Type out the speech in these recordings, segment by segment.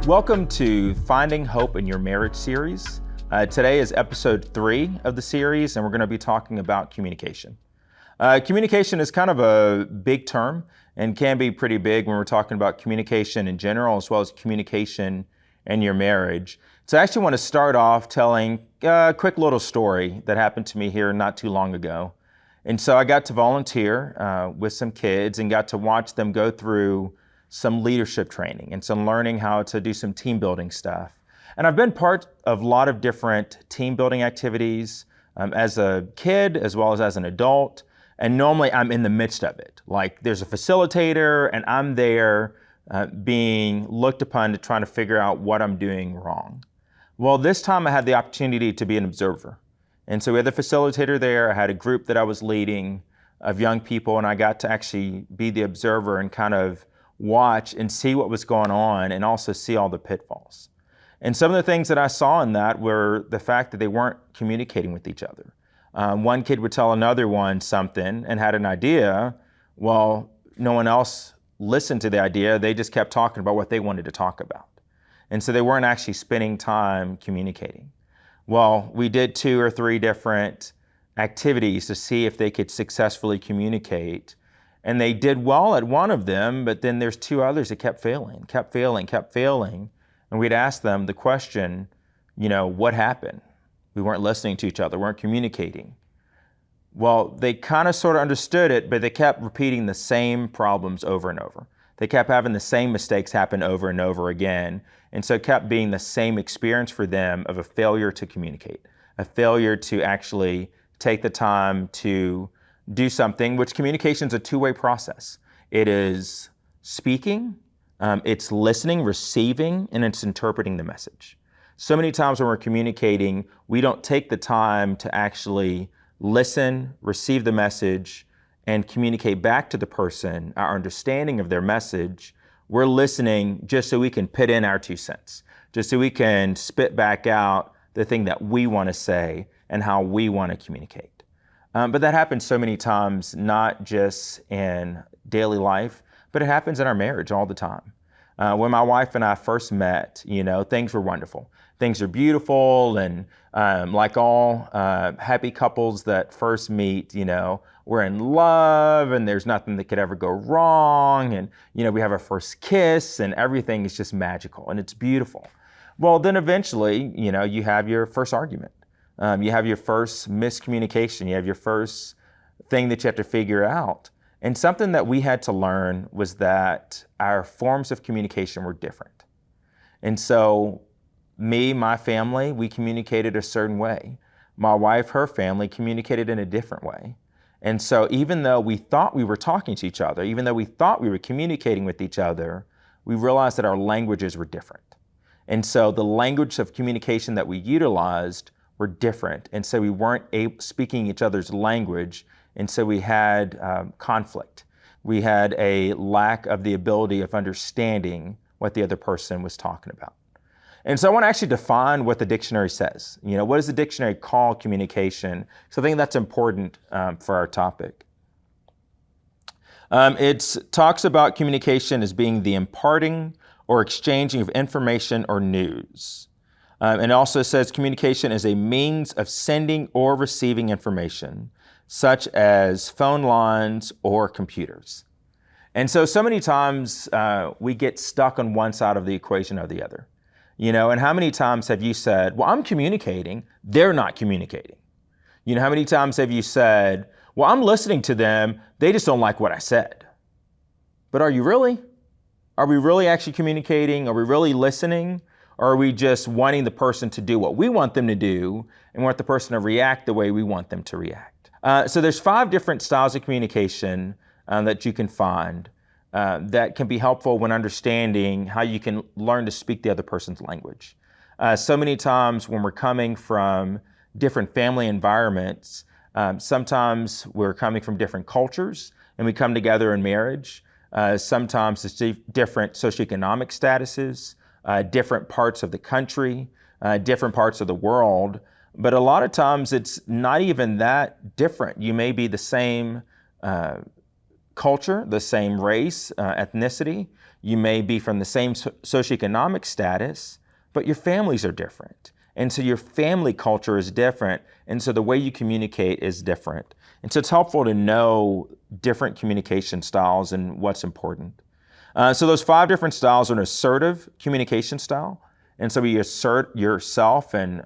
Welcome to Finding Hope in Your Marriage series. Today is episode 3 of the series, and we're going to be talking about communication. Communication is kind of a big term and can be pretty big when we're talking about communication in general, as well as communication in your marriage. So I actually want to start off telling a quick little story that happened to me here not too long ago. And so I got to volunteer with some kids and got to watch them go through some leadership training and some learning how to do some team building stuff. And I've been part of a lot of different team building activities as a kid as well as an adult. And normally I'm in the midst of it. Like there's a facilitator and I'm there being looked upon to try to figure out what I'm doing wrong. Well, this time I had the opportunity to be an observer. And so we had the facilitator there. I had a group that I was leading of young people, and I got to actually be the observer and kind of watch and see what was going on and also see all the pitfalls. And some of the things that I saw in that were the fact that they weren't communicating with each other. One kid would tell another one something and had an idea. Well, no one else listened to the idea. They just kept talking about what they wanted to talk about. And so they weren't actually spending time communicating. Well, we did 2 or 3 different activities to see if they could successfully communicate. And they did well at one of them, but then there's 2 others that kept failing. And we'd ask them the question, what happened? We weren't listening to each other, weren't communicating. Well, they kind of sort of understood it, but they kept repeating the same problems over and over. They kept having the same mistakes happen over and over again. And so it kept being the same experience for them of a failure to communicate, a failure to actually take the time to do something, which communication is a 2-way process. It is speaking, it's listening, receiving, and it's interpreting the message. So many times when we're communicating, we don't take the time to actually listen, receive the message, and communicate back to the person our understanding of their message. We're listening just so we can put in our 2 cents, just so we can spit back out the thing that we want to say and how we want to communicate. But that happens so many times, not just in daily life, but it happens in our marriage all the time. When my wife and I first met, things were wonderful. Things are beautiful, and like all happy couples that first meet, we're in love, and there's nothing that could ever go wrong, and we have our first kiss, and everything is just magical, and it's beautiful. Well, then eventually, you have your first argument. You have your first miscommunication. You have your first thing that you have to figure out. And something that we had to learn was that our forms of communication were different. And so me, my family, we communicated a certain way. My wife, her family, communicated in a different way. And so even though we thought we were talking to each other, even though we thought we were communicating with each other, we realized that our languages were different. And so the language of communication that we utilized were different. And so we weren't speaking each other's language. And so we had conflict. We had a lack of the ability of understanding what the other person was talking about. And so I want to actually define what the dictionary says. What does the dictionary call communication? So I think that's important for our topic. It talks about communication as being the imparting or exchanging of information or news. And it also says communication is a means of sending or receiving information, such as phone lines or computers. And so many times we get stuck on one side of the equation or the other. And how many times have you said, well, I'm communicating, they're not communicating? How many times have you said, well, I'm listening to them, they just don't like what I said? But are you really? Are we really actually communicating? Are we really listening? Or are we just wanting the person to do what we want them to do and want the person to react the way we want them to react? So there's 5 different styles of communication that you can find that can be helpful when understanding how you can learn to speak the other person's language. So many times when we're coming from different family environments, sometimes we're coming from different cultures and we come together in marriage. Sometimes it's different socioeconomic statuses, different parts of the country, different parts of the world. But a lot of times it's not even that different. You may be the same culture, the same race, ethnicity. You may be from the same socioeconomic status, but your families are different. And so your family culture is different. And so the way you communicate is different. And so it's helpful to know different communication styles and what's important. So those 5 different styles are an assertive communication style. And so you assert yourself and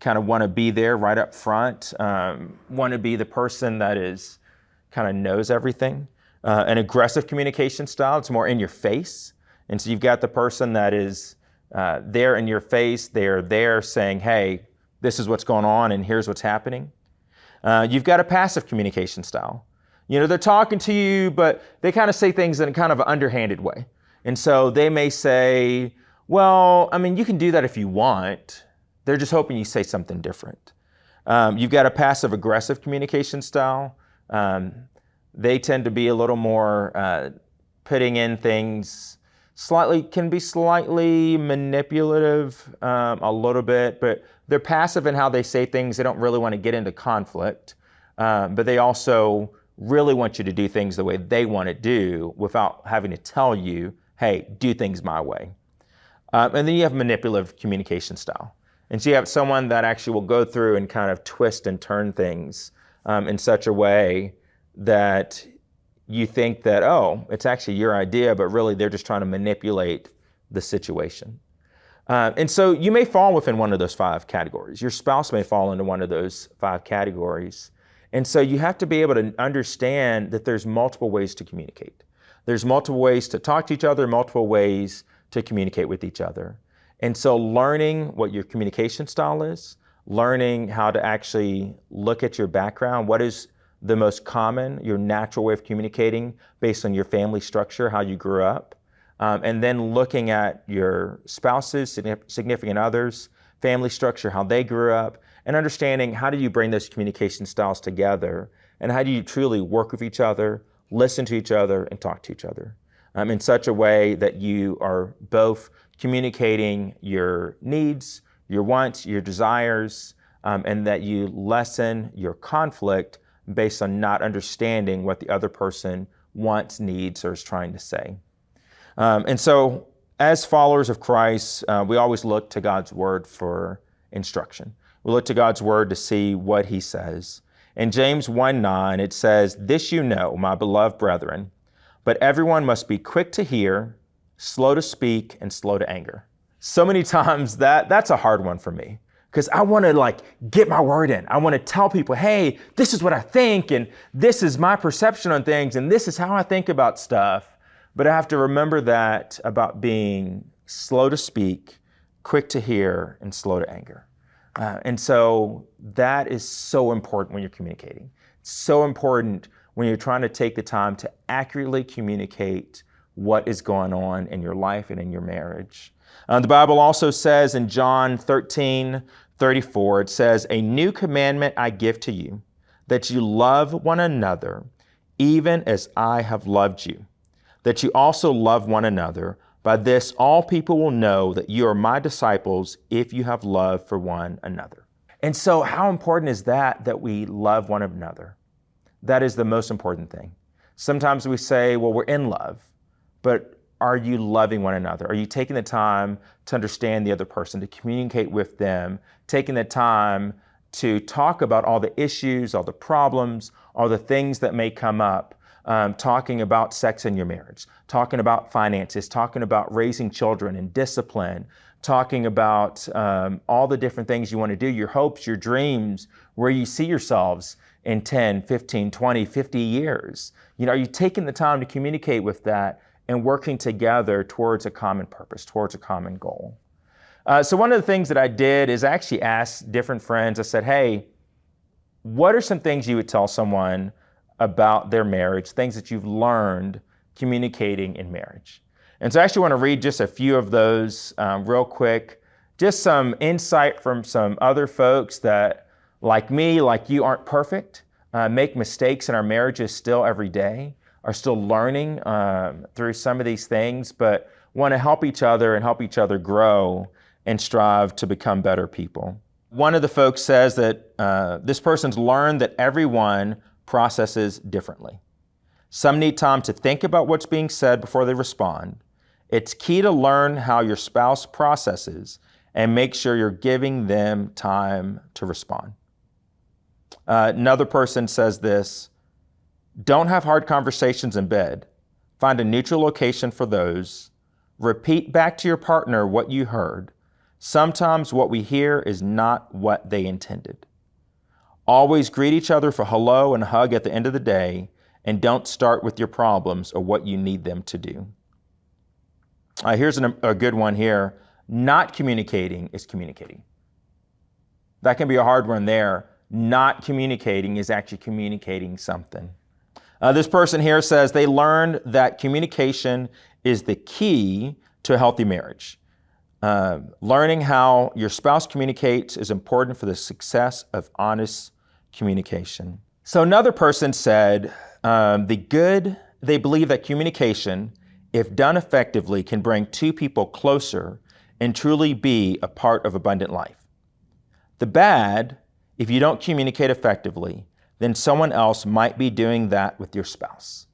kind of want to be there right up front, want to be the person that is kind of knows everything. An aggressive communication style, it's more in your face. And so you've got the person that is there in your face. They're there saying, hey, this is what's going on and here's what's happening. You've got a passive communication style. They're talking to you, but they kind of say things in kind of an underhanded way. And so they may say, well, you can do that if you want. They're just hoping you say something different. You've got a passive aggressive communication style. They tend to be a little more putting in things can be slightly manipulative a little bit, but they're passive in how they say things. They don't really want to get into conflict, but they also really want you to do things the way they want to do without having to tell you, hey, do things my way. And then you have manipulative communication style. And so you have someone that actually will go through and kind of twist and turn things in such a way that you think that, oh, it's actually your idea, but really they're just trying to manipulate the situation. And so you may fall within one of those 5 categories. Your spouse may fall into one of those 5 categories. And so you have to be able to understand that there's multiple ways to communicate. There's multiple ways to talk to each other, multiple ways to communicate with each other. And so learning what your communication style is, learning how to actually look at your background, what is the most common, your natural way of communicating based on your family structure, how you grew up, and then looking at your spouses, significant others, family structure, how they grew up, and understanding how do you bring those communication styles together, and how do you truly work with each other, listen to each other, and talk to each other in such a way that you are both communicating your needs, your wants, your desires, and that you lessen your conflict based on not understanding what the other person wants, needs, or is trying to say. And so as followers of Christ, we always look to God's word for instruction. We look to God's word to see what he says. In James 1:9, it says, "This you know, my beloved brethren, but everyone must be quick to hear, slow to speak, and slow to anger." So many times that's a hard one for me, because I want to get my word in. I want to tell people, hey, this is what I think, and this is my perception on things, and this is how I think about stuff. But I have to remember that about being slow to speak, quick to hear, and slow to anger. And so that is so important when you're communicating. It's so important when you're trying to take the time to accurately communicate what is going on in your life and in your marriage. The Bible also says in John 13:34, it says, "A new commandment I give to you, that you love one another, even as I have loved you, that you also love one another. By this, all people will know that you are my disciples if you have love for one another." And so how important is that we love one another? That is the most important thing. Sometimes we say, well, we're in love, but are you loving one another? Are you taking the time to understand the other person, to communicate with them, taking the time to talk about all the issues, all the problems, all the things that may come up, talking about sex in your marriage, talking about finances, talking about raising children and discipline, talking about all the different things you want to do, your hopes, your dreams, where you see yourselves in 10, 15, 20, 50 years. Are you taking the time to communicate with that and working together towards a common purpose, towards a common goal? So one of the things that I did is I actually asked different friends, I said, hey, what are some things you would tell someone about their marriage, things that you've learned communicating in marriage? And so I actually want to read just a few of those real quick, just some insight from some other folks that, like me, like you, aren't perfect, make mistakes in our marriages still every day, are still learning through some of these things, but want to help each other and help each other grow and strive to become better people. One of the folks says that this person's learned that everyone processes differently. Some need time to think about what's being said before they respond. It's key to learn how your spouse processes and make sure you're giving them time to respond. Another person says this: don't have hard conversations in bed. Find a neutral location for those. Repeat back to your partner what you heard. Sometimes what we hear is not what they intended. Always greet each other for hello and hug at the end of the day, and don't start with your problems or what you need them to do. Here's a good one here. Not communicating is communicating. That can be a hard one there. Not communicating is actually communicating something. This person here says they learned that communication is the key to a healthy marriage. Learning how your spouse communicates is important for the success of honest communication. So another person said they believe that communication, if done effectively, can bring two people closer and truly be a part of abundant life. The bad, if you don't communicate effectively, then someone else might be doing that with your spouse.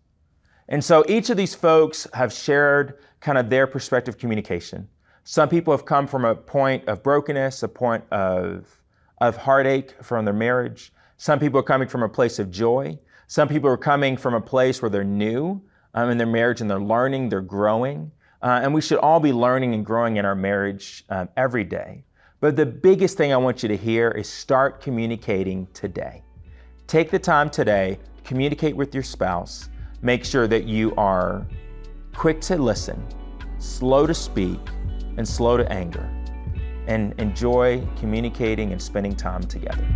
And so each of these folks have shared kind of their perspective of communication. Some people have come from a point of brokenness, a point of heartache from their marriage. Some people are coming from a place of joy. Some people are coming from a place where they're new in their marriage and they're learning, they're growing. And we should all be learning and growing in our marriage every day. But the biggest thing I want you to hear is start communicating today. Take the time today, communicate with your spouse. Make sure that you are quick to listen, slow to speak, and slow to anger. And enjoy communicating and spending time together.